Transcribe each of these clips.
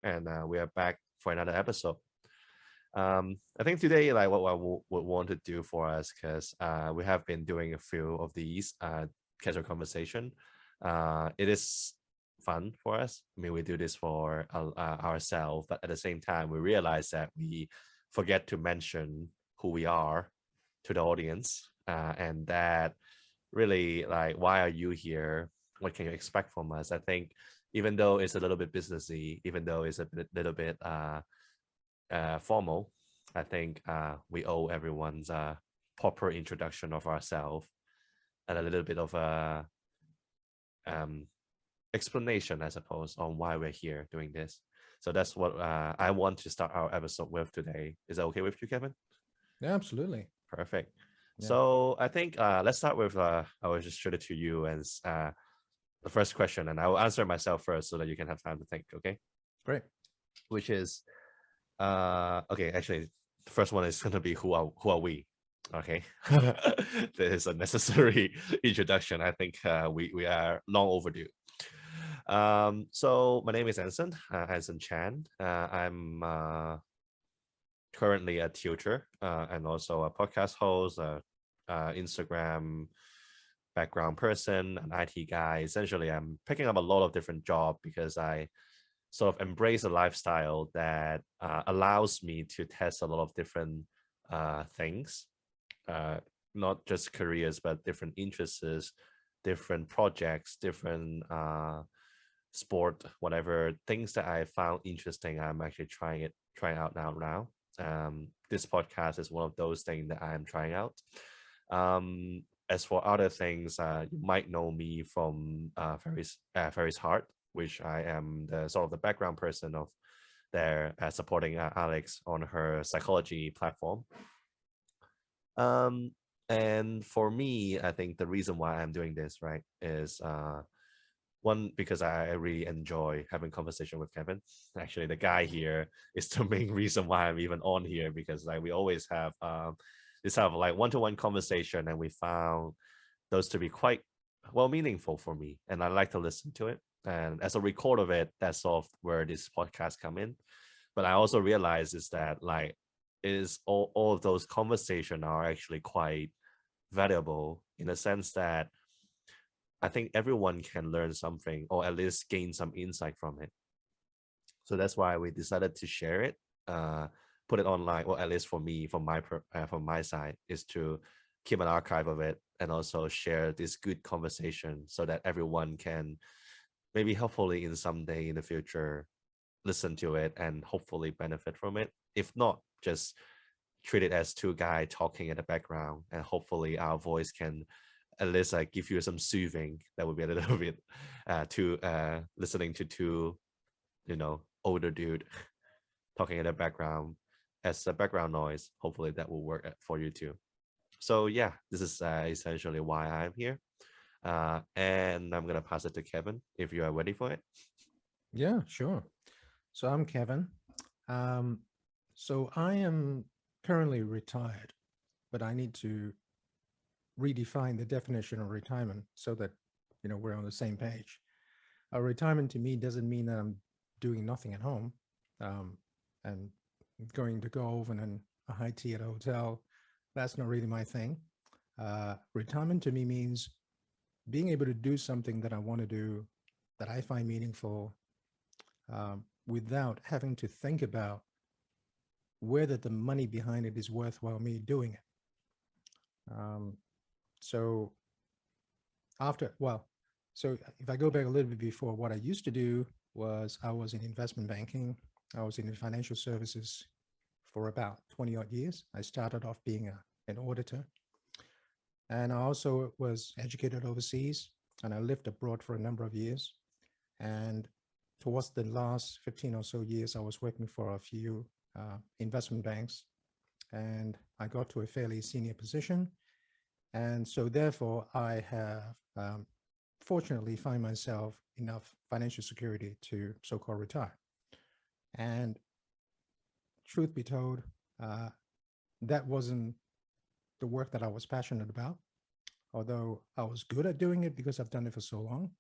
and we are back for another episode. I think today, like what I would want to do for us, because we have been doing a few of these casual conversation. It is fun for us. I mean, we do this for ourselves, but at the same time, we realize that we forget to mention who we are to the audience, and that really, like, why are you here? What can you expect from us? I think even though it's a little bit businessy, even though it's a little bit formal, I think we owe everyone's proper introduction of ourselves and a little bit of a um, explanation, I suppose, on why we're here doing this. So that's what I want to start our episode with today. Is that okay with you, Kevin? Yeah, absolutely. Perfect. Yeah, So I think let's start with I will just shoot it to you and the first question, and I will answer myself first so that you can have time to think. Okay, great. which is okay. Actually, the first one is gonna be who are we? Okay, that is a necessary introduction. I think we are long overdue. So my name is Anson, Anson Chan. I'm currently a tutor and also a podcast host, Instagram background person, an IT guy. Essentially, I'm picking up a lot of different jobs because I sort of embrace a lifestyle that allows me to test a lot of different things, uh, not just careers, but different interests, different projects, different sport, whatever things that I found interesting. I'm actually trying out now. This podcast is one of those things that I'm trying out. As for other things, you might know me from Ferris Hart, which I am the sort of the background person of there, supporting Alex on her psychology platform. Um, and for me, I think the reason why I'm doing this, right, is one, because I really enjoy having conversation with Kevin. Actually, the guy here is the main reason why I'm even on here, because like we always have this have like one-to-one conversation, and we found those to be quite well meaningful for me, and I like to listen to it. And as a record of it, that's sort of where this podcast come in. But I also realize is that like is all of those conversations are actually quite valuable in the sense that I think everyone can learn something or at least gain some insight from it. So that's why we decided to share it, uh, put it online, or at least for me, from my side, is to keep an archive of it and also share this good conversation so that everyone can maybe hopefully in some day in the future listen to it and hopefully benefit from it. If not, just treat it as two guys talking in the background, and hopefully our voice can at least like give you some soothing. That would be a little bit to listening to two, older dude talking in the background as a background noise. Hopefully that will work for you too. So yeah, this is essentially why I'm here. And I'm gonna pass it to Kevin if you are ready for it. Yeah, sure. So I'm Kevin. Um, so I am currently retired, but I need to redefine the definition of retirement so that we're on the same page. Retirement to me doesn't mean that I'm doing nothing at home, um, and going to go over and a high tea at a hotel. That's not really my thing. Retirement to me means being able to do something that I want to do, that I find meaningful, without having to think about whether the money behind it is worthwhile me doing it. Um, so after, well, so if I go back a little bit before, what I used to do was I was in investment banking. I was in financial services for about 20 odd years. I started off being an auditor, and I also was educated overseas, and I lived abroad for a number of years. And towards the last 15 or so years, I was working for a few investment banks, and I got to a fairly senior position. And so therefore, I have fortunately find myself enough financial security to so-called retire. And truth be told, uh, that wasn't the work that I was passionate about, although I was good at doing it because I've done it for so long.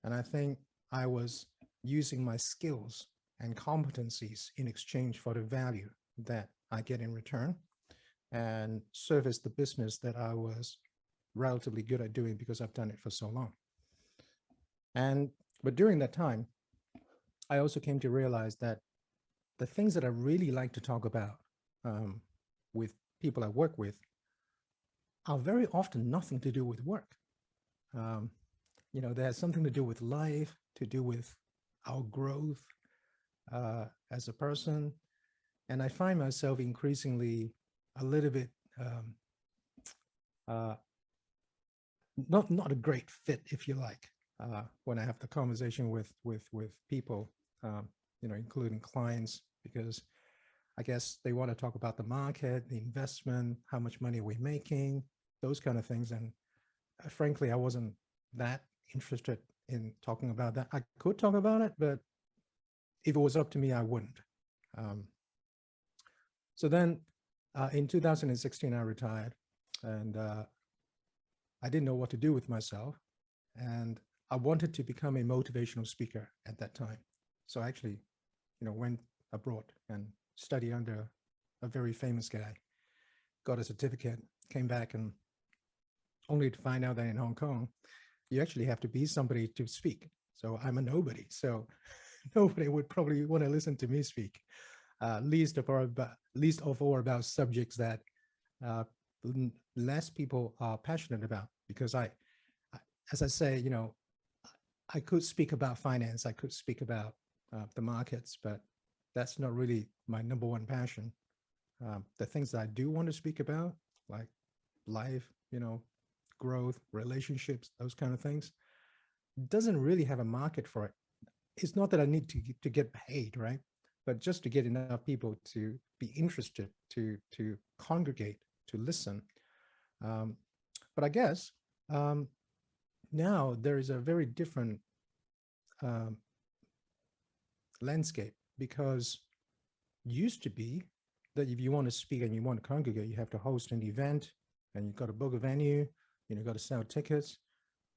And I think I was using my skills and competencies in exchange for the value that I get in return, and service the business that I was relatively good at doing because I've done it for so long. But during that time, I also came to realize that the things that I really like to talk about with people I work with are very often nothing to do with work. They have something to do with life, to do with our growth as a person. And I find myself increasingly a little bit not a great fit, if you like, when I have the conversation with people, including clients, because I guess they want to talk about the market, the investment, how much money we're making, those kind of things. And frankly, I wasn't that interested in talking about that. I could talk about it, but if it was up to me, I wouldn't. So then in 2016, I retired, and I didn't know what to do with myself. And I wanted to become a motivational speaker at that time. So I actually, went abroad and studied under a very famous guy, got a certificate, came back, and only to find out that in Hong Kong, you actually have to be somebody to speak. So I'm a nobody. So nobody would probably want to listen to me speak, least of all about subjects that less people are passionate about. Because as I say, I could speak about finance, I could speak about the markets, but that's not really my number one passion. The things that I do want to speak about, like life, growth, relationships, those kind of things, doesn't really have a market for it. It's not that I need to get paid, right? But just to get enough people to be interested, to congregate, to listen. But I guess now there is a very different landscape, because it used to be that if you want to speak and you want to congregate, you have to host an event and you've got to book a venue, you've got to sell tickets.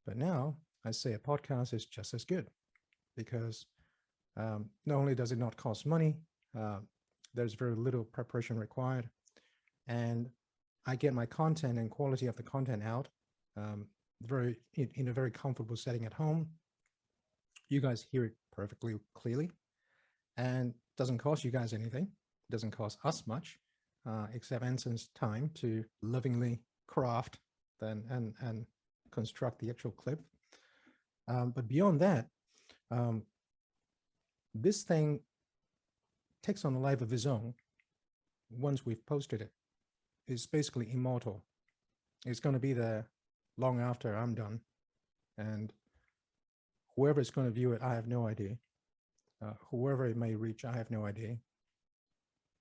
But now I say a podcast is just as good, because not only does it not cost money, there's very little preparation required, and I get my content and quality of the content out in a very comfortable setting at home. You guys hear it perfectly clearly, and doesn't cost you guys anything. It doesn't cost us much, except Anson's time to lovingly craft and construct the actual clip. But beyond that, this thing takes on a life of its own once we've posted it. It's basically immortal. It's going to be there long after I'm done. And whoever is going to view it, I have no idea. Whoever it may reach, I have no idea.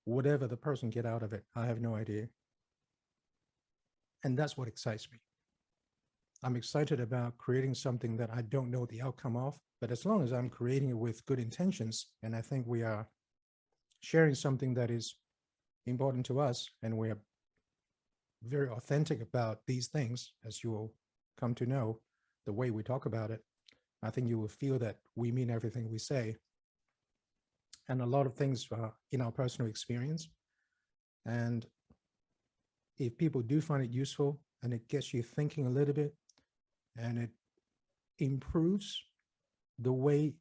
Whatever the person get out of it, I have no idea. And that's what excites me. I'm excited about creating something that I don't know the outcome of, but as long as I'm creating it with good intentions, and I think we are sharing something that is important to us, and we are very authentic about these things, as you will come to know the way we talk about it, I think you will feel that we mean everything we say. And a lot of things in our personal experience. And if people do find it useful and it gets you thinking a little bit, and it improves the way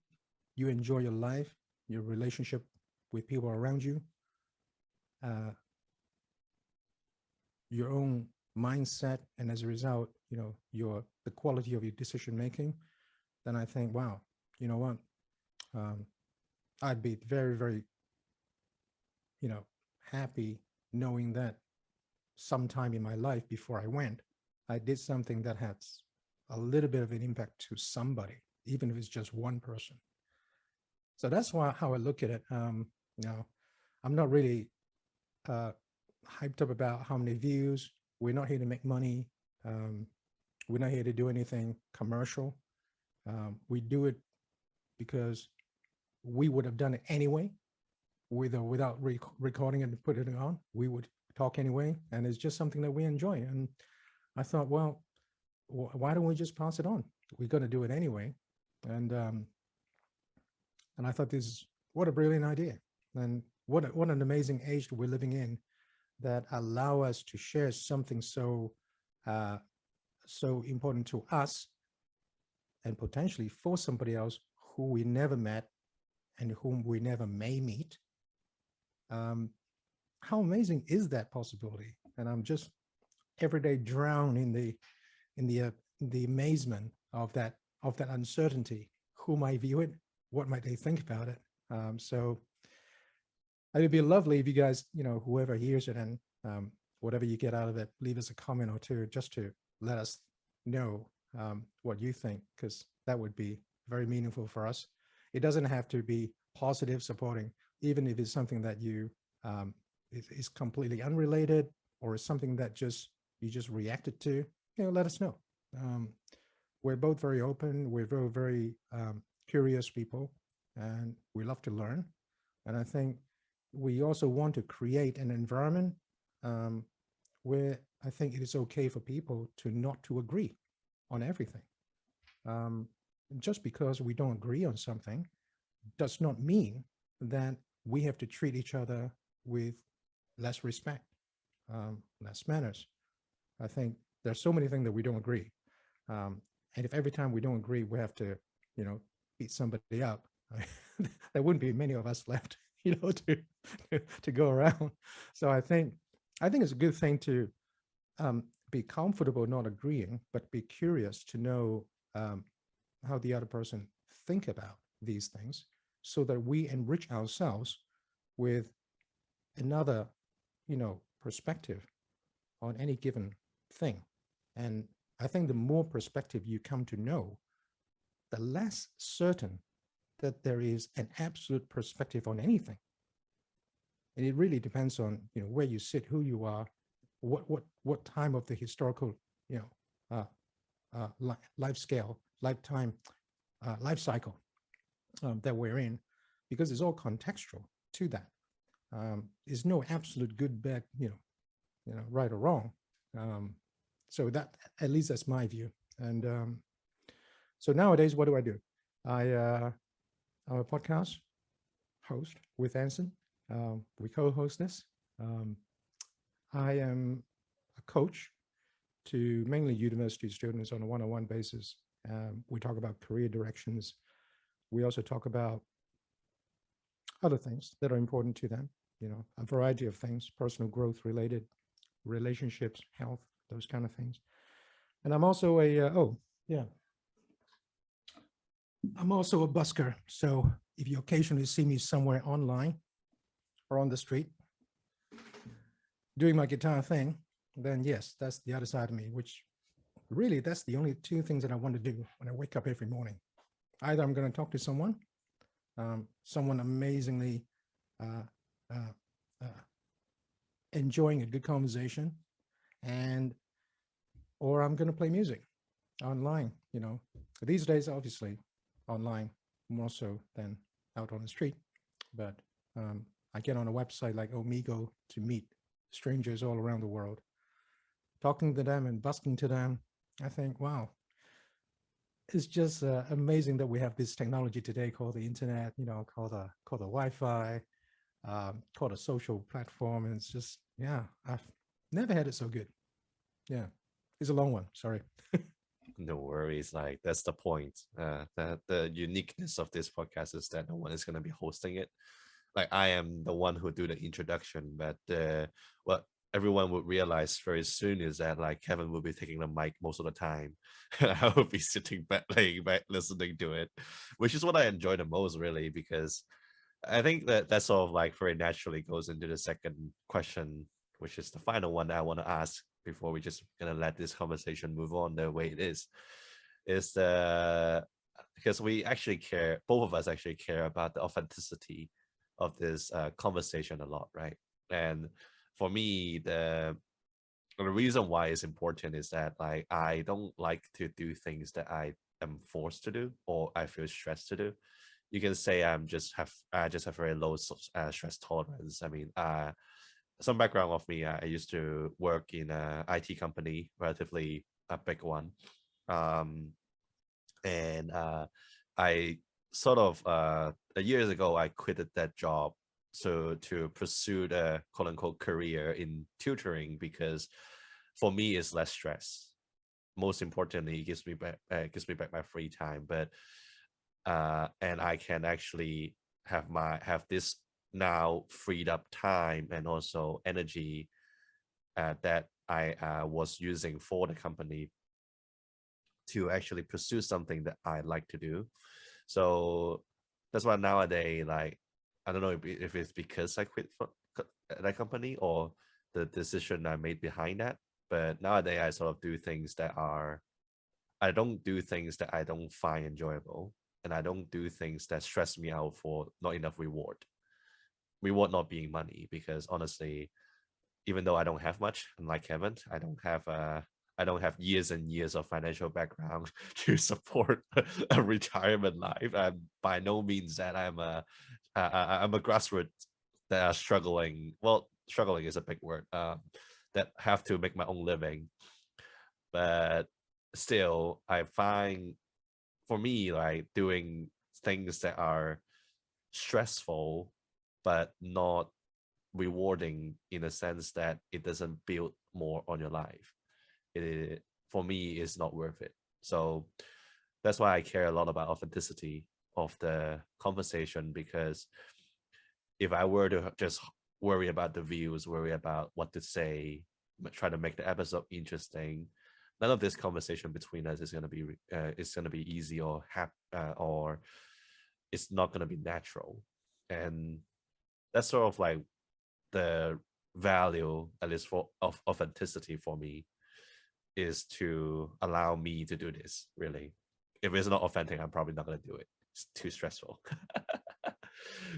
you enjoy your life, your relationship with people around you, your own mindset, and as a result, the quality of your decision making, then I think, wow, you know what? I'd be very, very, happy knowing that sometime in my life before I went, I did something that had a little bit of an impact to somebody, even if it's just one person. So that's how I look at it. I'm not really hyped up about how many views. We're not here to make money. We're not here to do anything commercial. We do it because we would have done it anyway, without recording and putting it on. We would talk anyway, and it's just something that we enjoy. And I thought, well, why don't we just pass it on? We're going to do it anyway. And I thought this what a brilliant idea. And what an amazing age we're living in that allow us to share something so uh, so important to us and potentially for somebody else who we never met and whom we never may meet. Um, how amazing is that possibility? And I'm just every day drowned in the amazement of that uncertainty. Who might view it? What might they think about it? So it would be lovely if you guys, whoever hears it and whatever you get out of it, leave us a comment or two just to let us know what you think, because that would be very meaningful for us. It doesn't have to be positive, supporting, even if it's something that you is completely unrelated or is something that you just reacted to. Let us know. We're both very open. We're very, very curious people, and we love to learn. And I think we also want to create an environment where I think it is okay for people to not to agree on everything. Just because we don't agree on something does not mean that we have to treat each other with less respect, less manners. I think there's so many things that we don't agree. And if every time we don't agree, we have to, beat somebody up, there wouldn't be many of us left, to go around. So I think it's a good thing to be comfortable not agreeing, but be curious to know how the other person think about these things, so that we enrich ourselves with another, perspective on any given thing. And I think the more perspective you come to know, the less certain that there is an absolute perspective on anything. And it really depends on, where you sit, who you are, what time of the historical, life scale, lifetime, life cycle that we're in, because it's all contextual to that. There's no absolute good, bad, right or wrong. So that, at least that's my view. And so nowadays, what do? I'm a podcast host with Anson. We co-host this. I am a coach to mainly university students on a one-on-one basis. We talk about career directions. We also talk about other things that are important to them, a variety of things, personal growth related, relationships, health, those kind of things. And I'm also I'm also a busker. So if you occasionally see me somewhere online or on the street doing my guitar thing, then yes, that's the other side of me, which really, that's the only two things that I want to do when I wake up every morning. Either I'm going to talk to someone amazingly enjoying a good conversation, or I'm going to play music online. These days, obviously, online more so than out on the street. But I get on a website like Omigo to meet strangers all around the world, talking to them and busking to them. I think, wow, it's just amazing that we have this technology today called the internet, called the Wi-Fi, called a social platform. And it's just, yeah, I've never had it so good. Yeah, it's a long one. Sorry. No worries. Like, that's the point. The uniqueness of this podcast is that no one is going to be hosting it. Like, I am the one who do the introduction, but what everyone would realize very soon is that, like, Kevin will be taking the mic most of the time, and I will be sitting back, laying back, listening to it, which is what I enjoy the most, really, because I think that sort of like very naturally goes into the second question, which is the final one that I want to ask before we just gonna let this conversation move on the way it is the because we actually care, both of us actually care about the authenticity of this conversation a lot, right? And for me, the reason why it's important is that, like, I don't like to do things that I am forced to do or I feel stressed to do. You can say I just have very low stress tolerance. I mean, some background of me, I used to work in a IT company, relatively a big one, and I sort of years ago, I quitted that job so to pursue the quote unquote career in tutoring because for me it's less stress. Most importantly, it gives me back my free time. But and I can actually have this now freed up time and also energy that I was using for the company to actually pursue something that I like to do. So that's why nowadays, like, I don't know if it's because I quit that company or the decision I made behind that. But nowadays, I sort of do things that are, I don't do things that I don't find enjoyable. And I don't do things that stress me out for not enough reward. Reward not being money, because honestly, even though I don't have much, unlike Kevin, I don't have years and years of financial background to support a retirement life. And by no means that I'm a grassroots that are struggling. Well, struggling is a big word. That have to make my own living, but still, I find for me like doing things that are stressful but not rewarding in a sense that it doesn't build more on your life. It for me is not worth it. So that's why I care a lot about authenticity of the conversation, because if I were to just worry about the views, worry about what to say, try to make the episode interesting, none of this conversation between us is gonna be easy or it's not gonna be natural. And that's sort of like the value, at least for of authenticity for me, is to allow me to do this. Really, if it's not authentic, I'm probably not going to do it. It's too stressful.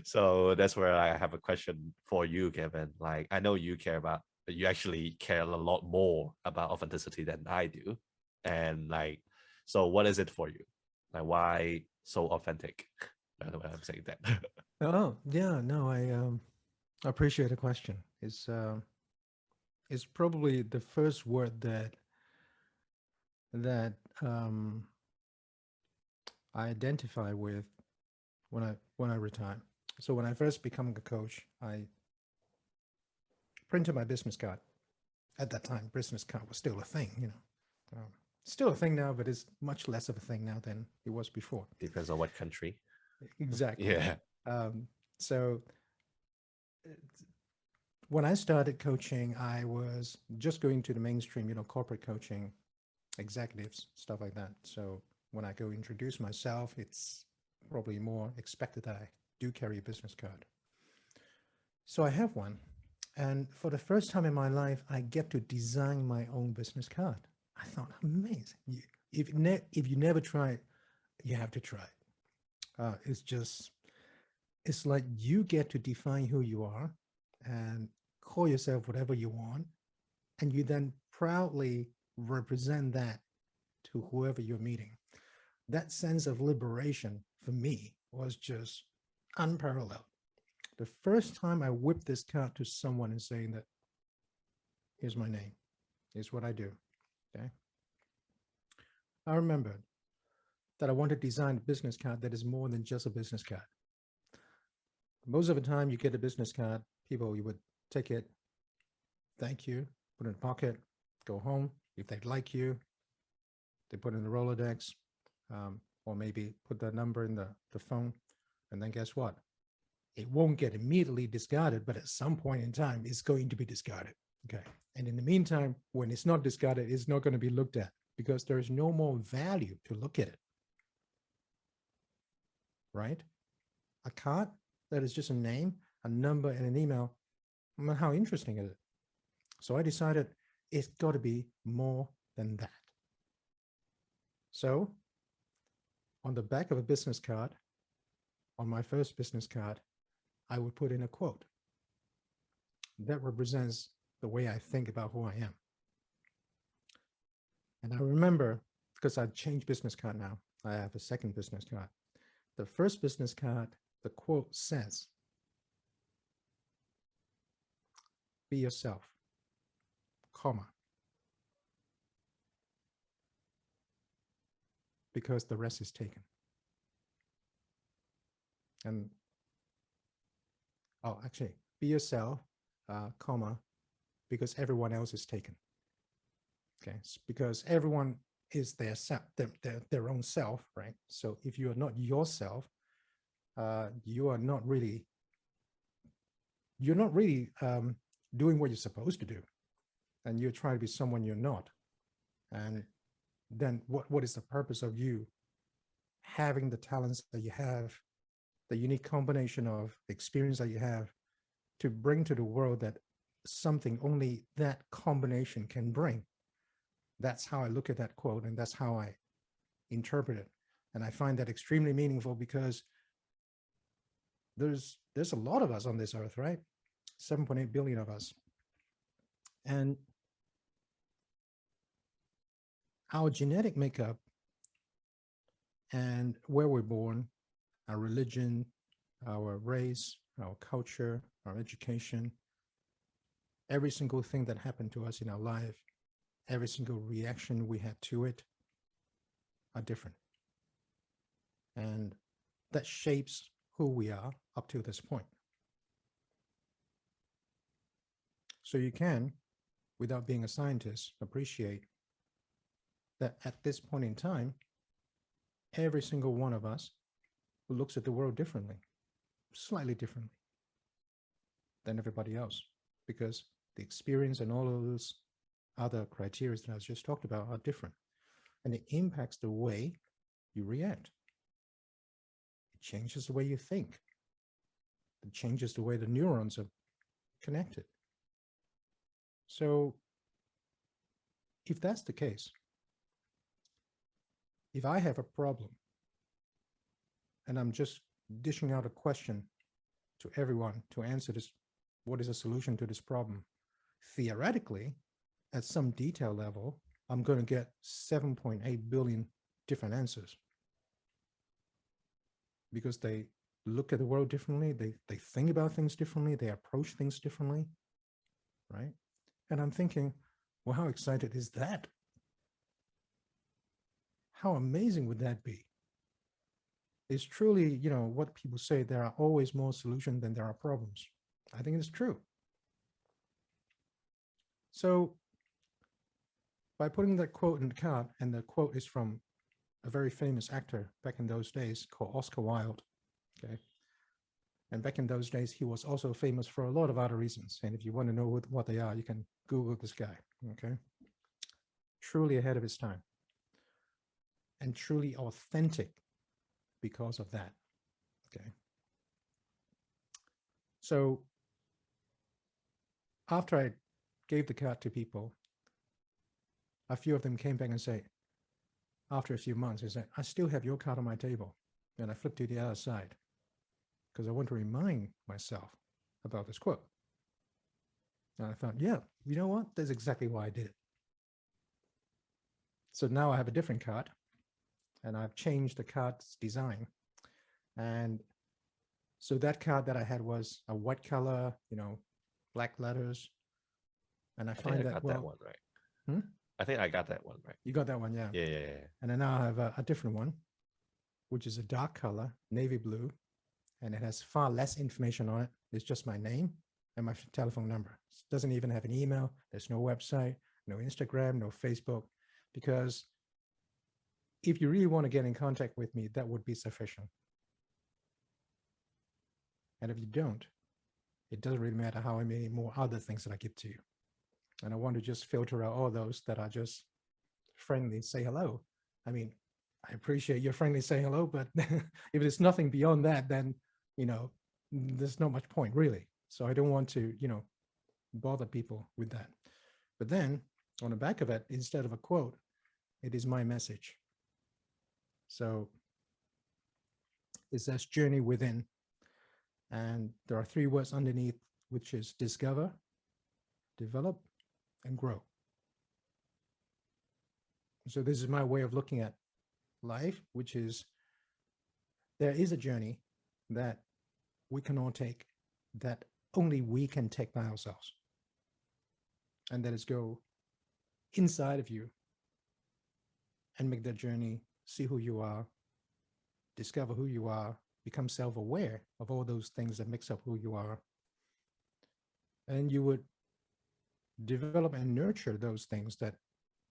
So that's where I have a question for you, Kevin. Like, I know you actually care a lot more about authenticity than I do. And like, so what is it for you? Like, why so authentic? By the way, I'm saying that. Oh, yeah, no, I appreciate the question. It's probably the first word that I identify with when I retire. So when I first become a coach, I printed my business card. At that time, business card was still a thing, you know. Still a thing now, but it's much less of a thing now than it was before. Depends on what country. Exactly. Yeah. So when I started coaching, I was just going to the mainstream, you know, corporate coaching, executives, stuff like that. So when I go introduce myself, it's probably more expected that I do carry a business card. So I have one. And for the first time in my life, I get to design my own business card. I thought, amazing. If you never try it, you have to try it. It's like you get to define who you are and call yourself whatever you want. And you then proudly represent that to whoever you're meeting. That sense of liberation for me was just unparalleled. The first time I whipped this card to someone and saying that, here's my name, here's what I do. Okay. I remembered that I want to design a business card that is more than just a business card. Most of the time you get a business card, people, you would take it, thank you, put it in the pocket, go home. If they like you, they put it in the Rolodex, or maybe put the number in the phone. And then guess what? It won't get immediately discarded, but at some point in time, it's going to be discarded. Okay. And in the meantime, when it's not discarded, it's not going to be looked at because there is no more value to look at it. Right? A card that is just a name, a number, and an email. I mean, how interesting is it? So I decided it's got to be more than that. So on the back of a business card, on my first business card, I would put in a quote that represents the way I think about who I am. And I remember, because I changed business card now, I have a second business card. The first business card, the quote says, be yourself, comma, because the rest is taken. And oh, actually, be yourself, comma, because everyone else is taken. Okay, because everyone is their own self, right? So if you are not yourself, you're not really doing what you're supposed to do, and you're trying to be someone you're not. And then what is the purpose of you having the talents that you have, the unique combination of experience that you have to bring to the world that something only that combination can bring? That's how I look at that quote, and that's how I interpret it. And I find that extremely meaningful because there's a lot of us on this earth, right? 7.8 billion of us. And our genetic makeup and where we're born, our religion, our race, our culture, our education, every single thing that happened to us in our life, every single reaction we had to it are different. And that shapes who we are up to this point. So you can, without being a scientist, appreciate that at this point in time, every single one of us looks at the world differently, slightly differently than everybody else, because the experience and all of those other criteria that I just talked about are different. And it impacts the way you react. It changes the way you think. It changes the way the neurons are connected. So if that's the case, if I have a problem and I'm just dishing out a question to everyone to answer this, what is a solution to this problem? Theoretically, at some detail level, I'm going to get 7.8 billion different answers because they look at the world differently, they think about things differently, they approach things differently, right? And I'm thinking, well, how excited is that? How amazing would that be? It's truly, what people say, there are always more solutions than there are problems. I think it's true. So by putting that quote in the card, and the quote is from a very famous actor back in those days called Oscar Wilde, okay? And back in those days, he was also famous for a lot of other reasons. And if you want to know what they are, you can Google this guy, okay? Truly ahead of his time. And truly authentic because of that, okay? So after I gave the card to people, a few of them came back and said, after a few months, they said, I still have your card on my table. And I flipped to the other side because I want to remind myself about this quote. And I thought, yeah, you know what? That's exactly why I did it. So now I have a different card and I've changed the card's design. And so that card that I had was a white color, black letters. And I find that, got well, that one right. I think I got that one right. You got that one, yeah. Yeah. And then now I have a different one, which is a dark color, navy blue, and it has far less information on it. It's just my name and my telephone number. It doesn't even have an email. There's no website, no Instagram, no Facebook, because if you really want to get in contact with me, that would be sufficient. And if you don't, it doesn't really matter how many more other things that I give to you. And I want to just filter out all those that are just friendly, say hello. I mean, I appreciate your friendly saying hello, but if there's nothing beyond that, then, there's not much point really. So I don't want to, bother people with that. But then on the back of it, instead of a quote, it is my message. So it says journey within. And there are 3 words underneath, which is discover, develop, and grow. So this is my way of looking at life, which is there is a journey that we can all take, that only we can take by ourselves. And that is go inside of you and make that journey, see who you are, discover who you are, become self-aware of all those things that makes up who you are. And you would develop and nurture those things that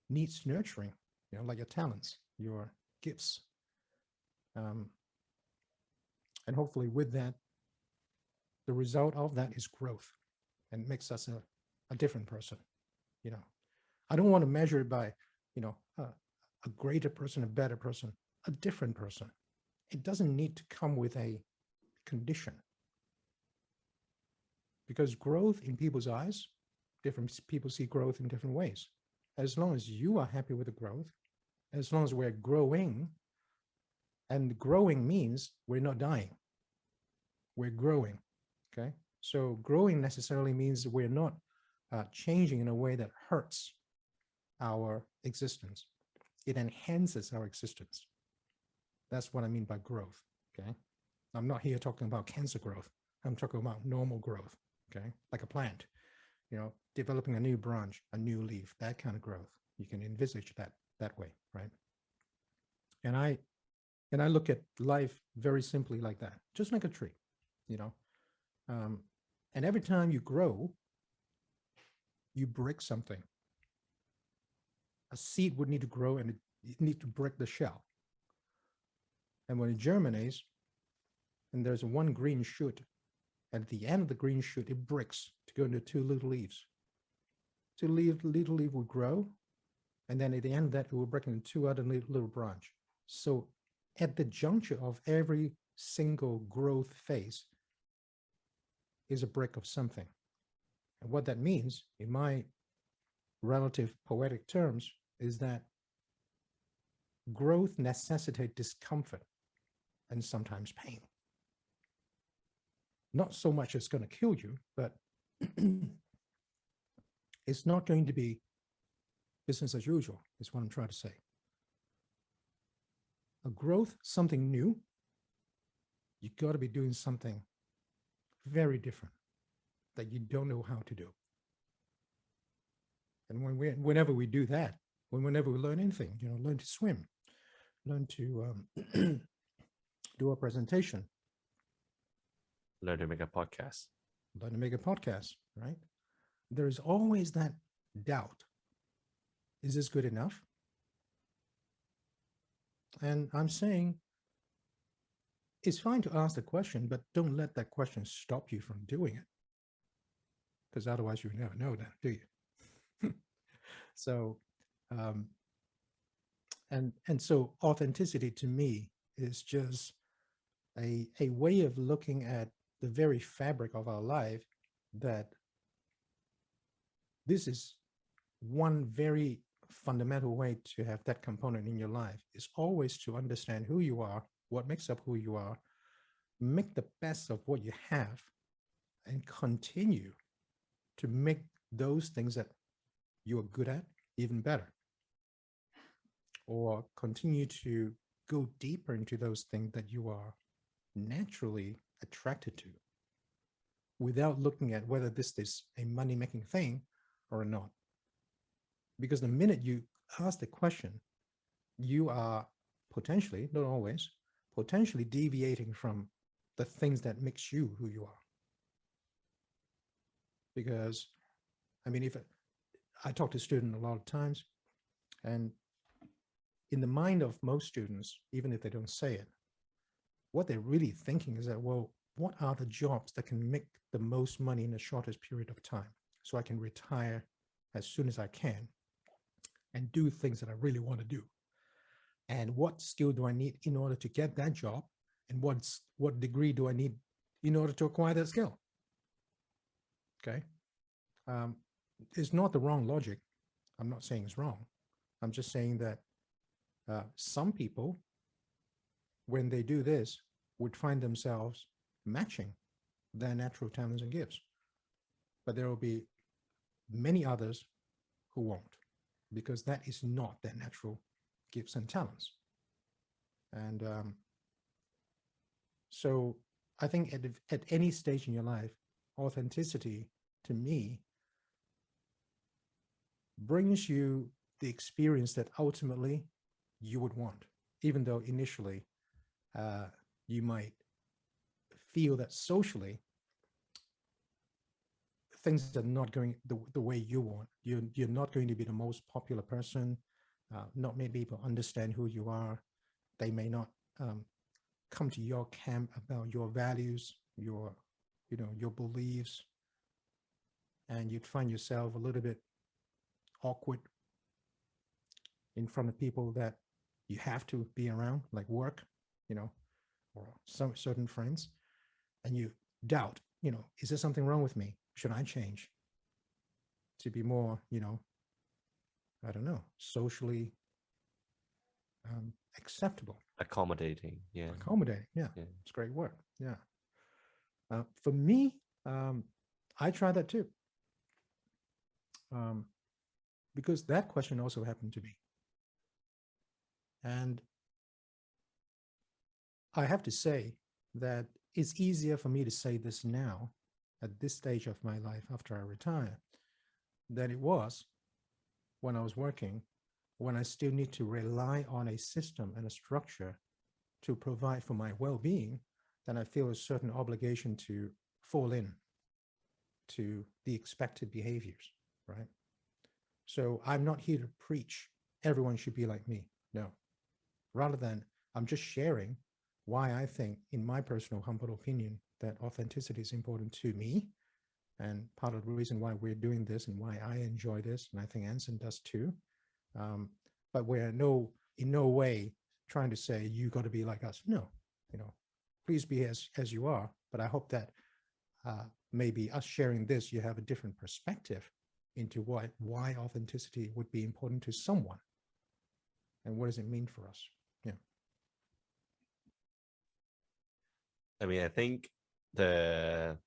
needs nurturing, like your talents, your gifts. And hopefully with that, the result of that is growth and makes us a different person. I don't want to measure it by, a greater person, a better person, a different person. It doesn't need to come with a condition, because growth in people's eyes, different people see growth in different ways. As long as you are happy with the growth, as long as we're growing, and growing means we're not dying, we're growing. Okay, so growing necessarily means we're not changing in a way that hurts our existence. It enhances our existence. That's what I mean by growth. Okay, I'm not here talking about cancer growth. I'm talking about normal growth. Okay, like a plant, developing a new branch, a new leaf, that kind of growth. You can envisage that way, right? And I look at life very simply like that, just like a tree, and every time you grow, you break something. A seed would need to grow, and it needs to break the shell. And when it germinates, and there's one green shoot, and at the end of the green shoot, it breaks to go into two little leaves. Two little leaf will grow, and then at the end of that, it will break into two other little branch. So at the juncture of every single growth phase is a break of something. And what that means, in my relative poetic terms, is that growth necessitates discomfort and sometimes pain. Not so much it's going to kill you, but it's not going to be business as usual, is what I'm trying to say. A growth, something new, you got to be doing something very different that you don't know how to do. And whenever we do that, whenever we learn anything, learn to swim, learn to do a presentation, learn to make a podcast, right? There is always that doubt. Is this good enough? And I'm saying it's fine to ask the question, but don't let that question stop you from doing it, because otherwise you never know that, do you? So, and so authenticity to me is just a way of looking at the very fabric of our life, that this is one very fundamental way to have that component in your life, is always to understand who you are, what makes up who you are, make the best of what you have, and continue to make those things that you're good at even better, or continue to go deeper into those things that you are naturally attracted to, without looking at whether this is a money-making thing or not. Because the minute you ask the question, you are potentially, not always, potentially deviating from the things that makes you who you are. Because, if I talk to students a lot of times, and in the mind of most students, even if they don't say it, what they're really thinking is that, well, what are the jobs that can make the most money in the shortest period of time, so I can retire as soon as I can and do things that I really want to do? And what skill do I need in order to get that job? And what degree do I need in order to acquire that skill? Okay. It's not the wrong logic. I'm not saying it's wrong. I'm just saying that some people, when they do this, would find themselves matching their natural talents and gifts. But there will be many others who won't, because that is not their natural gifts and talents. And so I think at any stage in your life, authenticity, to me, brings you the experience that ultimately you would want, even though initially you might feel that socially things are not going the way you want. You're not going to be the most popular person. Not many people understand who you are. They may not come to your camp about your values, your beliefs, and you'd find yourself a little bit awkward in front of people that you have to be around, like work, or some certain friends, and you doubt, is there something wrong with me? Should I change to be more, I don't know, socially acceptable? Accommodating. Yeah. Accommodating. Yeah. Yeah. It's great word. Yeah. For me, I try that too. Because that question also happened to me. And I have to say that it's easier for me to say this now at this stage of my life after I retire than it was when I was working, when I still need to rely on a system and a structure to provide for my well-being. Then I feel a certain obligation to fall in to the expected behaviors, right? So I'm not here to preach everyone should be like me. No. Rather than I'm just sharing why I think, in my personal humble opinion, that authenticity is important to me. And part of the reason why we're doing this and why I enjoy this, and I think Anson does too. But we're in no way trying to say you got to be like us. No, please be as you are. But I hope that maybe us sharing this, you have a different perspective into why authenticity would be important to someone, and what does it mean for us. Yeah. I mean, I think I'm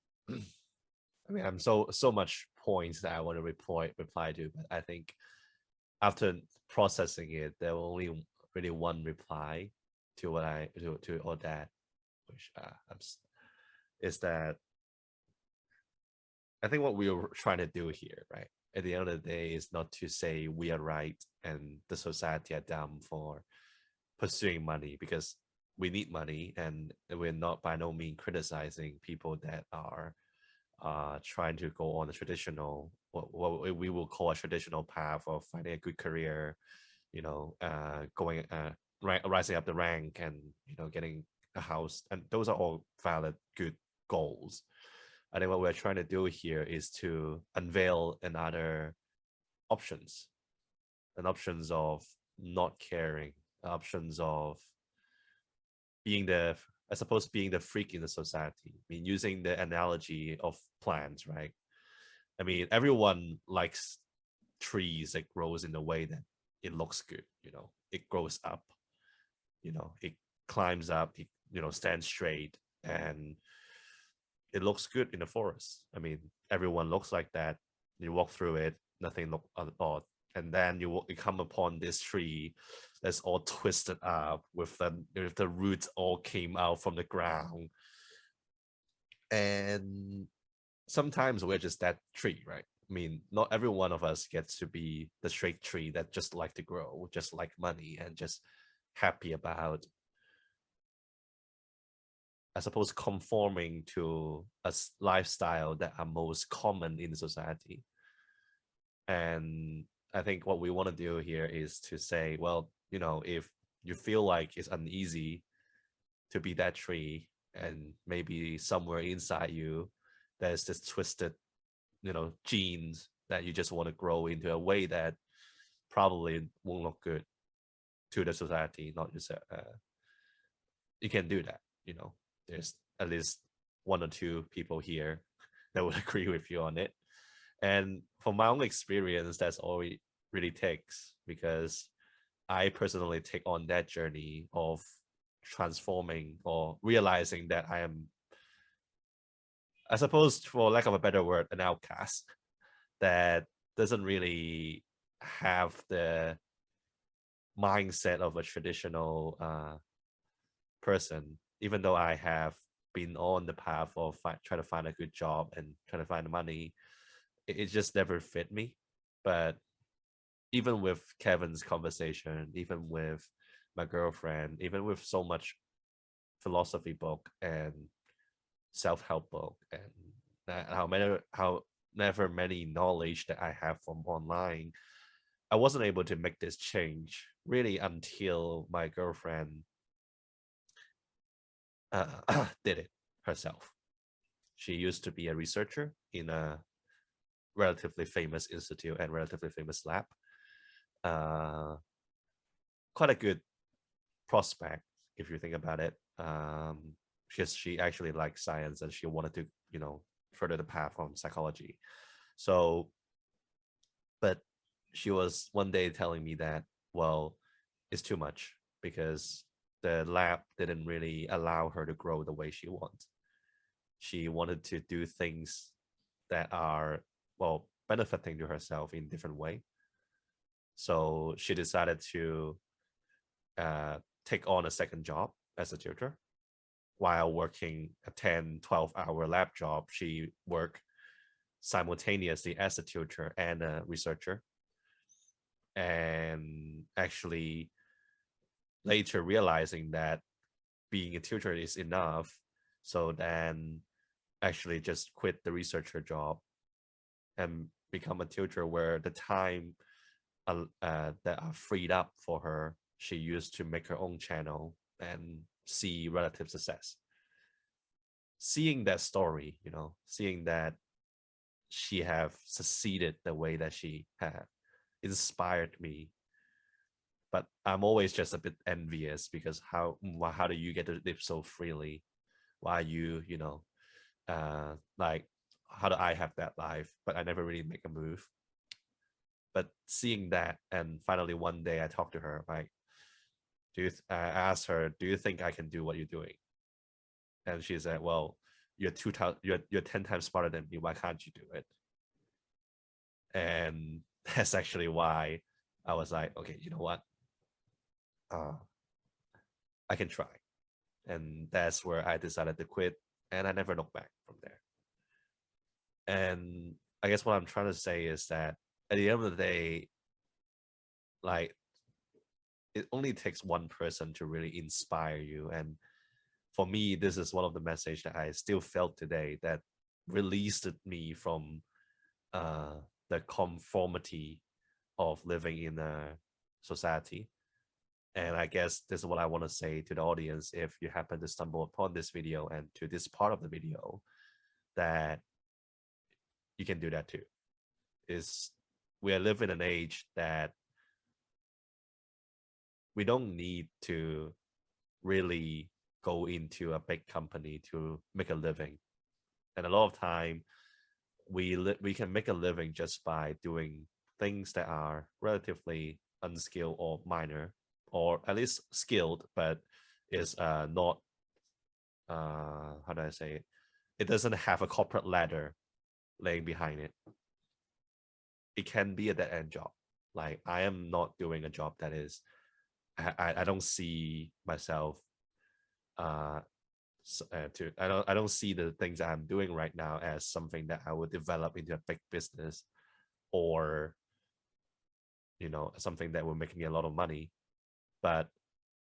so much points that I want to reply to, but I think after processing it, there will only really one reply to what to all that, which is that I think what we were trying to do here, right, at the end of the day, is not to say we are right and the society are dumb for pursuing money, because we need money, and we're not by no means criticizing people that are trying to go on a traditional, what we will call a traditional path of finding a good career, going rising up the rank, and getting a house, and those are all valid, good goals. I think what we're trying to do here is to unveil another options, and options of not caring, options of being being the freak in the society. I mean, using the analogy of plants, right? I mean, everyone likes trees that grows in a way that it looks good. It grows up. It climbs up. It stands straight, and it looks good in the forest. I mean, everyone looks like that. You walk through it, nothing look odd, and then you come upon this tree that's all twisted up with the roots all came out from the ground, and sometimes we're just that tree, right? I mean, not every one of us gets to be the straight tree that just like to grow, just like money, and just happy about, I suppose, conforming to a lifestyle that are most common in society. And I think what we want to do here is to say, well, if you feel like it's uneasy to be that tree, and maybe somewhere inside you there's this twisted genes that you just want to grow into a way that probably won't look good to the society, not just you can do that. There's at least one or two people here that would agree with you on it. And from my own experience, that's all it really takes, because I personally take on that journey of transforming or realizing that I am, I suppose, for lack of a better word, an outcast that doesn't really have the mindset of a traditional person, even though I have been on the path of trying to find a good job and trying to find the money. It just never fit me. But even with Kevin's conversation, even with my girlfriend, even with so much philosophy book and self-help book and how never many knowledge that I have from online, I wasn't able to make this change really until my girlfriend did it herself. She used to be a researcher in a relatively famous institute and relatively famous lab. Uh, Quite a good prospect if you think about it. Because she actually liked science and she wanted to, further the path from psychology. So, but she was one day telling me that, well, it's too much because the lab didn't really allow her to grow the way she wants. She wanted to do things that are, well, benefiting to herself in different way. So she decided to uh, take on a second job as a tutor while working a 10, 12-hour lab job. She worked simultaneously as a tutor and a researcher. And actually later realizing that being a tutor is enough. So then actually just quit the researcher job and become a tutor where the time that are freed up for her, she used to make her own channel and see relative success. Seeing that story, seeing that she have succeeded the way that she had inspired me. But I'm always just a bit envious because how do you get to live so freely? Why you, like, how do I have that life? But I never really make a move. But seeing that, and finally one day I talked to her, like, I asked her, do you think I can do what you're doing? And she said, well, you're 10 times smarter than me. Why can't you do it? And that's actually why I was like, okay, you know what? I can try. And that's where I decided to quit. And I never looked back from there. And I guess what I'm trying to say is that at the end of the day, like, it only takes one person to really inspire you. And for me, this is one of the message that I still felt today that released me from the conformity of living in a society. And I guess this is what I want to say to the audience if you happen to stumble upon this video and to this part of the video, that you can do that too. Is we are living in an age that we don't need to really go into a big company to make a living. And a lot of time we can make a living just by doing things that are relatively unskilled or minor, or at least skilled, but is not how do I say it? It doesn't have a corporate ladder laying behind it. It can be a dead end job. Like, I am not doing a job that is I don't see myself I don't see the things that I'm doing right now as something that I would develop into a big business, or something that will make me a lot of money. But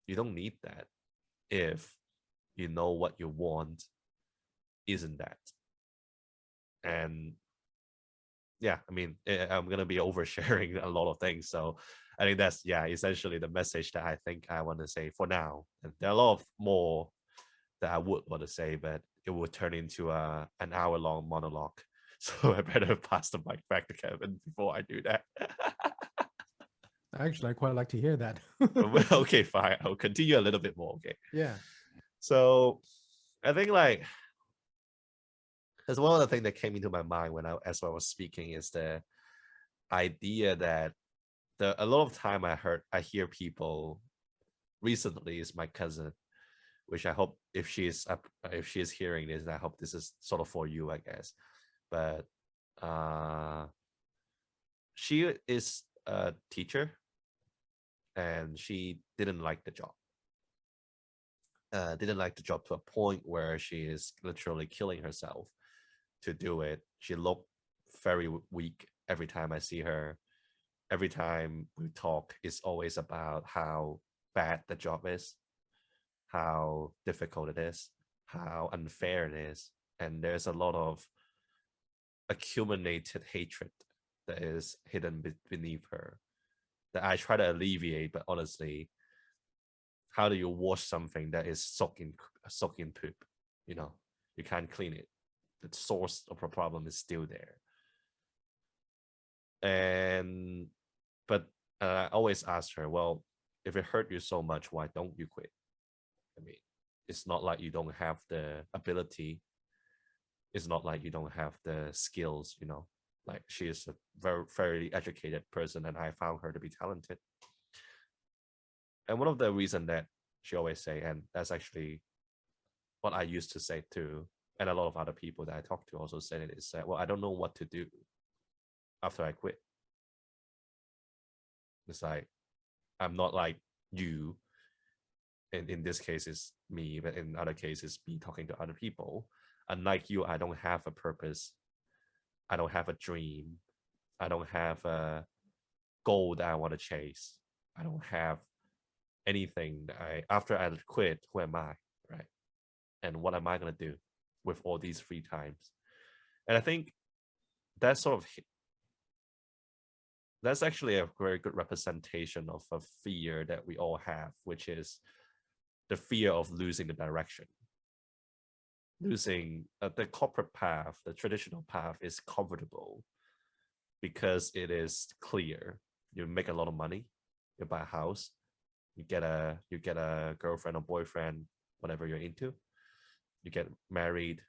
you don't need that if you know what you want isn't that. And yeah, I mean, I'm gonna be oversharing a lot of things, so I think that's essentially the message that I think I want to say for now. And there are a lot of more that I would want to say, but it would turn into an hour-long monologue. So I better pass the mic back to Kevin before I do that. Actually, I quite like to hear that. Okay, fine. I'll continue a little bit more. Okay. Yeah. So I think, like, there's one other thing that came into my mind as I was speaking is the idea that a lot of time I hear people recently is my cousin, which I hope if she is hearing this, I hope this is sort of for you, I guess. But she is a teacher and she didn't like the job. Didn't like the job to a point where she is literally killing herself to do it. She looked very weak every time I see her. Every time we talk, it's always about how bad the job is, how difficult it is, how unfair it is. and there's a lot of accumulated hatred that is hidden beneath her that I try to alleviate. But honestly, how do you wash something that is soaking poop? You know, you can't clean it. The source of the problem is still there. And but I always ask her, well, if it hurt you so much, why don't you quit? I mean, it's not like you don't have the ability. It's not like you don't have the skills, you know. Like, she is a very educated person, and I found her to be talented. And one of the reasons that she always say, and that's actually what I used to say too, and a lot of other people that I talk to also said it, is that, well, I don't know what to do after I quit. It's like, I'm not like you. In this case, it's me, but in other cases, me talking to other people. Unlike you, I don't have a purpose. I don't have a dream. I don't have a goal that I want to chase. I don't have anything that after I quit, who am I, right? And what am I going to do with all these free times? And I think that's that's actually a very good representation of a fear that we all have, which is the fear of losing the direction. Losing the corporate path, the traditional path is comfortable because it is clear. You make a lot of money, you buy a house, you get a girlfriend or boyfriend, whatever you're into, you get married,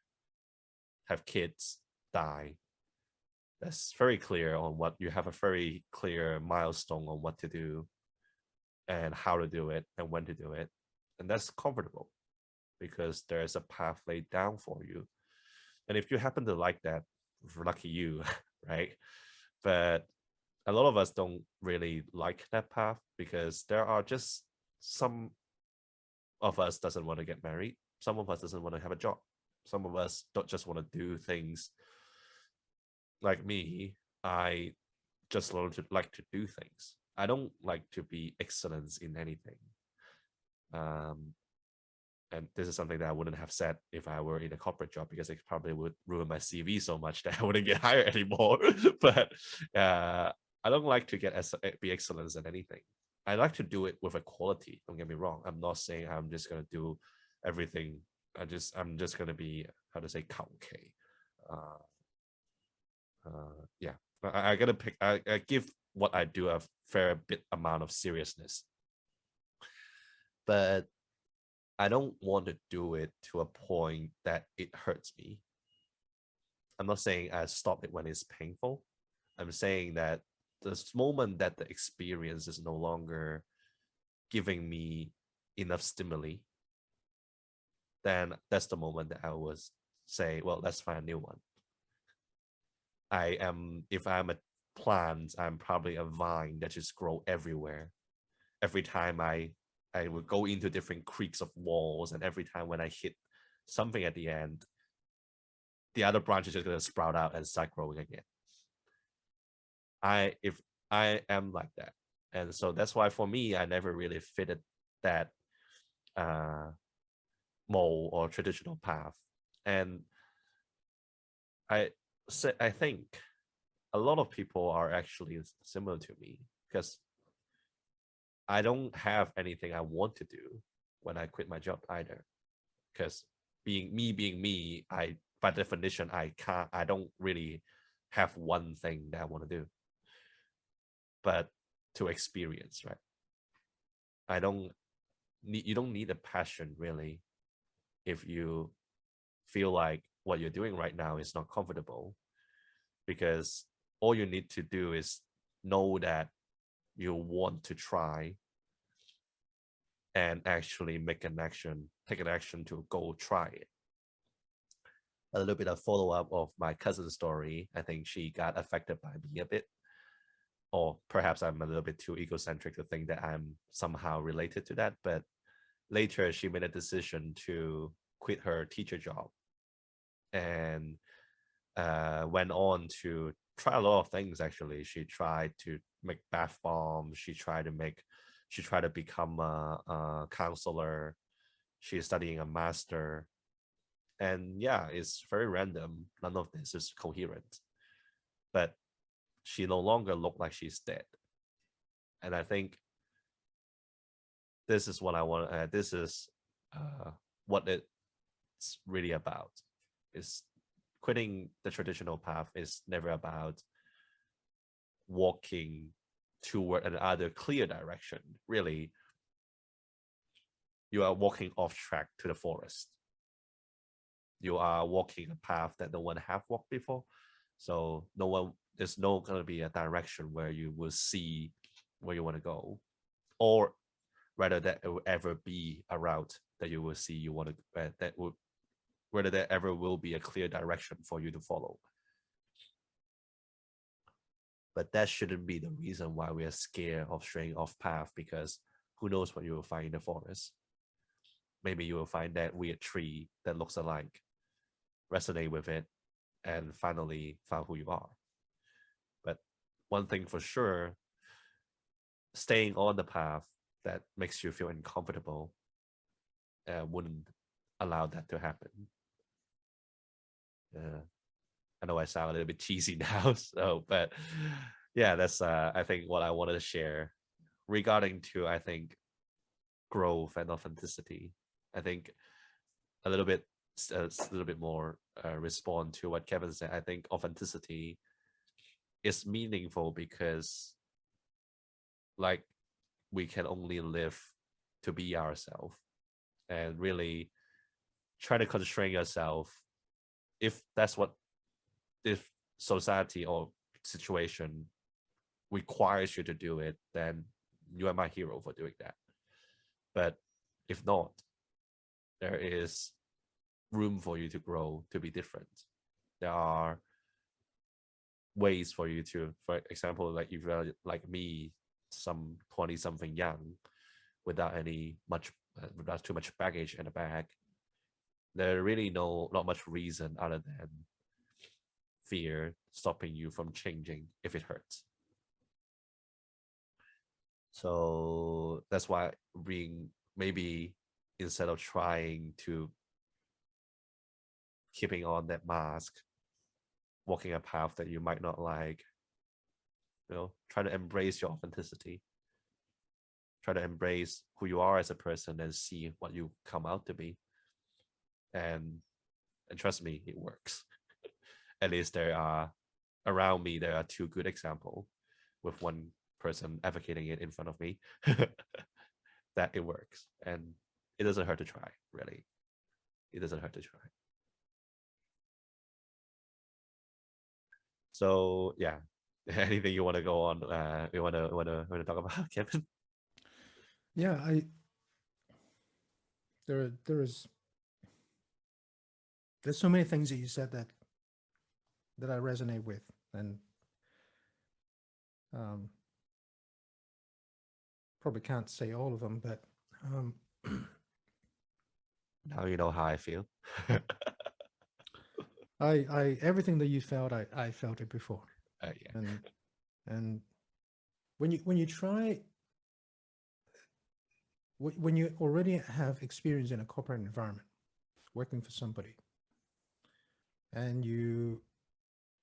have kids, die. That's very clear on what you have, a very clear milestone on what to do and how to do it and when to do it. And that's comfortable because there's a path laid down for you. And if you happen to like that, lucky you, right? But a lot of us don't really like that path because there are just some of us doesn't want to get married. Some of us doesn't want to have a job. Some of us don't just want to do things. Like me, I just like to do things. I don't like to be excellence in anything. And this is something that I wouldn't have said if I were in a corporate job, because it probably would ruin my CV so much that I wouldn't get hired anymore. But I don't like to be excellence in anything. I like to do it with a quality. Don't get me wrong. I'm not saying I'm just gonna do everything. I'm just gonna be, how to say, okay. Yeah, I gotta pick. I give what I do a fair bit amount of seriousness, but I don't want to do it to a point that it hurts me. I'm not saying I stop it when it's painful. I'm saying that the moment that the experience is no longer giving me enough stimuli, then that's the moment that I would say, well, let's find a new one. If I'm a plant, I'm probably a vine that just grow everywhere. Every time I would go into different creaks of walls, and every time when I hit something at the end, the other branch is just going to sprout out and start growing again. If I am like that, and so that's why for me, I never really fitted that mold or traditional path. And I think a lot of people are actually similar to me, because I don't have anything I want to do when I quit my job either. Because being me, I, by definition, I don't really have one thing that I want to do. But to experience, right? You don't need a passion really if you feel like what you're doing right now is not comfortable, because all you need to do is know that you want to try and actually take an action to go try it. A little bit of follow-up of my cousin's story. I think she got affected by me a bit, or perhaps I'm a little bit too egocentric to think that I'm somehow related to that. But later she made a decision to quit her teacher job and went on to try a lot of things. Actually, she tried to make bath bombs. She tried to become a counselor. She's studying a master. And yeah, it's very random. None of this is coherent. But she no longer looked like she's dead. And I think this is what I want. This is what it's really about. Is quitting the traditional path is never about walking toward an other clear direction. Really, you are walking off track to the forest. You are walking a path that no one have walked before. So there's no gonna be a direction where you will see where you want to go, or rather that it will ever be a route that you will see you want to that would whether there ever will be a clear direction for you to follow. But that shouldn't be the reason why we are scared of straying off path, because who knows what you will find in the forest. Maybe you will find that weird tree that looks alike, resonate with it, and finally found who you are. But one thing for sure, staying on the path that makes you feel uncomfortable wouldn't allow that to happen. I know I sound a little bit cheesy now, so but yeah, that's I think what I wanted to share regarding to I think growth and authenticity. I think a little bit more respond to what Kevin said. I think authenticity is meaningful because like we can only live to be ourselves, and really try to constrain yourself if that's what if society or situation requires you to do it, then you are my hero for doing that. But if not, there is room for you to grow, to be different. There are ways for you to, for example, like if you're like me, some 20 something young, without without too much baggage in the bag, there really not much reason other than fear stopping you from changing if it hurts. So that's why maybe instead of trying to keeping on that mask, walking a path that you might not like, try to embrace your authenticity. Try to embrace who you are as a person and see what you come out to be. And trust me, it works. At least around me, there are two good examples, with one person advocating it in front of me, that it works. And it doesn't hurt to try, really. It doesn't hurt to try. So yeah, anything you want to go on? You want to talk about, Kevin? Yeah, there's so many things that you said that I resonate with, and probably can't say all of them, but now you know how I feel. I everything that you felt, I felt it before. Yeah. And when you try, when you already have experience in a corporate environment, working for somebody, and you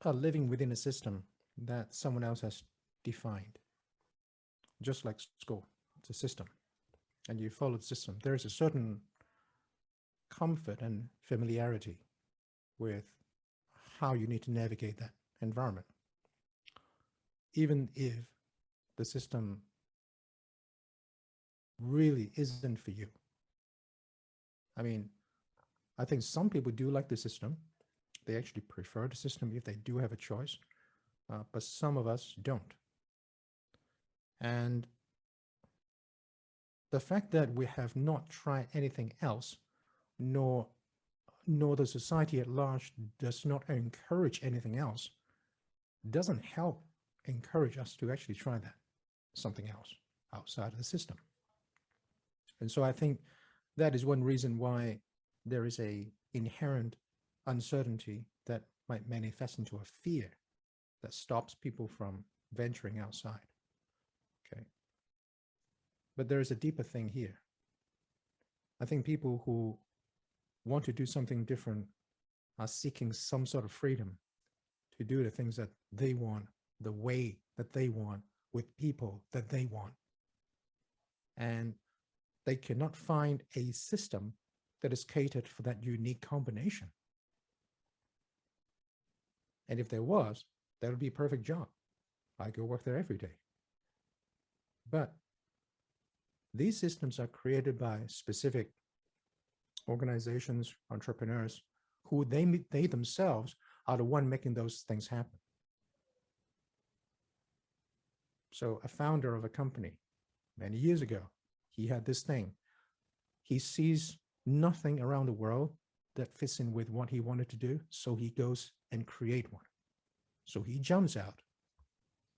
are living within a system that someone else has defined, just like school, it's a system, and you follow the system, there is a certain comfort and familiarity with how you need to navigate that environment, even if the system really isn't for you. I mean, I think some people do like the system. They actually prefer the system if they do have a choice, but some of us don't. And the fact that we have not tried anything else, nor the society at large does not encourage anything else, doesn't help encourage us to actually try that something else outside of the system. And so I think that is one reason why there is a inherent uncertainty that might manifest into a fear that stops people from venturing outside. Okay. But there is a deeper thing here. I think people who want to do something different are seeking some sort of freedom to do the things that they want, the way that they want, with people that they want. And they cannot find a system that is catered for that unique combination. And if there was, that would be a perfect job. I go work there every day. But these systems are created by specific organizations, entrepreneurs, who they themselves are the one making those things happen. So a founder of a company many years ago, he had this thing. He sees nothing around the world that fits in with what he wanted to do, so he goes and create one. So he jumps out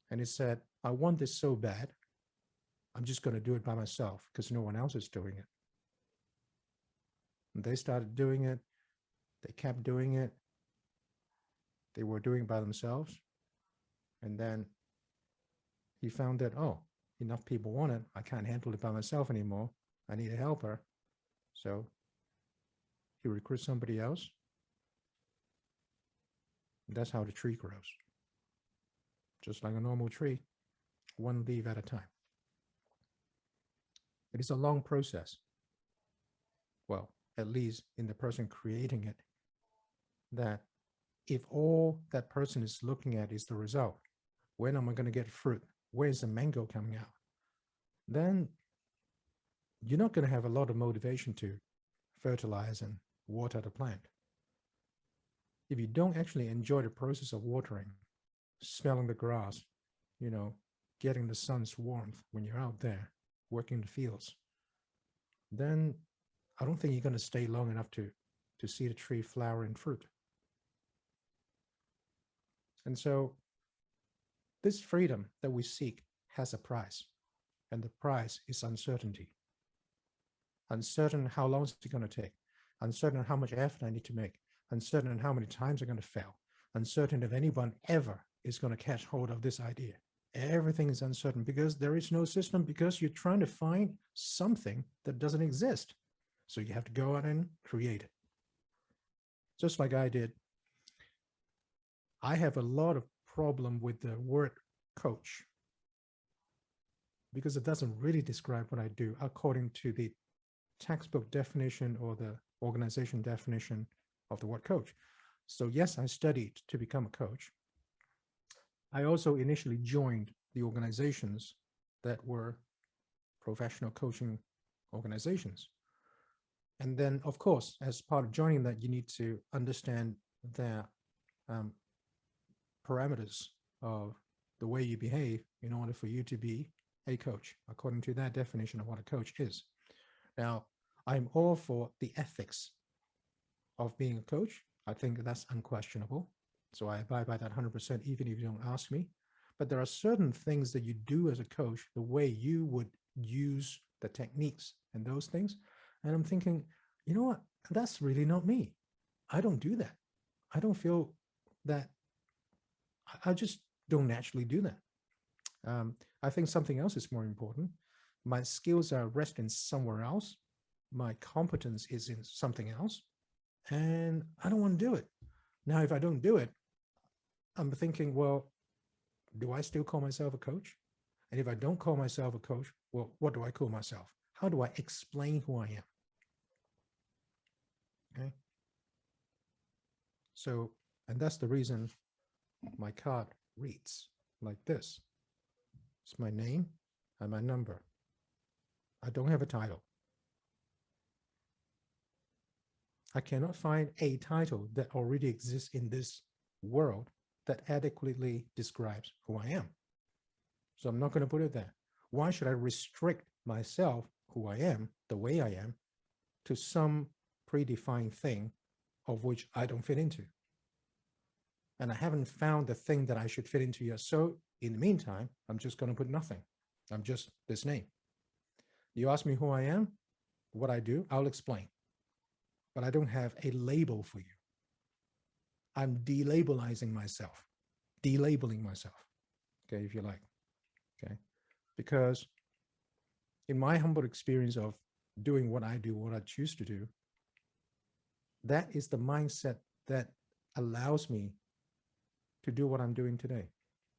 and he said, I want this so bad, I'm just going to do it by myself because no one else is doing it. And they started doing it. They kept doing it. They were doing it by themselves. And then he found that, oh, enough people want it. I can't handle it by myself anymore. I need a helper. So he recruits somebody else. And that's how the tree grows. Just like a normal tree, one leaf at a time. It is a long process. Well, at least in the person creating it, that if all that person is looking at is the result, when am I going to get fruit? Where's the mango coming out? Then you're not going to have a lot of motivation to fertilize and water the plant. If you don't actually enjoy the process of watering, smelling the grass, getting the sun's warmth when you're out there working the fields, then I don't think you're going to stay long enough to see the tree flower and fruit. And so this freedom that we seek has a price, and the price is uncertainty. Uncertain how long it's going to take, uncertain how much effort I need to make, uncertain how many times I'm going to fail, uncertain if anyone ever is going to catch hold of this idea. Everything is uncertain because there is no system, because you're trying to find something that doesn't exist. So you have to go out and create it. Just like I did. I have a lot of problem with the word coach because it doesn't really describe what I do according to the textbook definition or the organization definition of the word coach. So yes, I studied to become a coach. I also initially joined the organizations that were professional coaching organizations. And then, of course, as part of joining that, you need to understand their parameters of the way you behave in order for you to be a coach, according to that definition of what a coach is. Now, I'm all for the ethics of being a coach. I think that's unquestionable. So I abide by that 100%, even if you don't ask me. But there are certain things that you do as a coach, the way you would use the techniques and those things. And I'm thinking, you know what? That's really not me. I don't do that. I don't feel that. I just don't naturally do that. I think something else is more important. My skills are resting somewhere else. My competence is in something else. And I don't want to do it. Now, if I don't do it, I'm thinking, well, do I still call myself a coach? And if I don't call myself a coach, well, what do I call myself? How do I explain who I am? Okay. So, and that's the reason my card reads like this. It's my name and my number. I don't have a title. I cannot find a title that already exists in this world that adequately describes who I am. So I'm not going to put it there. Why should I restrict myself, who I am, the way I am, to some predefined thing of which I don't fit into? And I haven't found the thing that I should fit into yet. So in the meantime, I'm just going to put nothing. I'm just this name. You ask me who I am, what I do, I'll explain. But I don't have a label for you. I'm delabelizing myself, delabeling myself, okay, if you like, okay? Because in my humble experience of doing what I do, what I choose to do, that is the mindset that allows me to do what I'm doing today.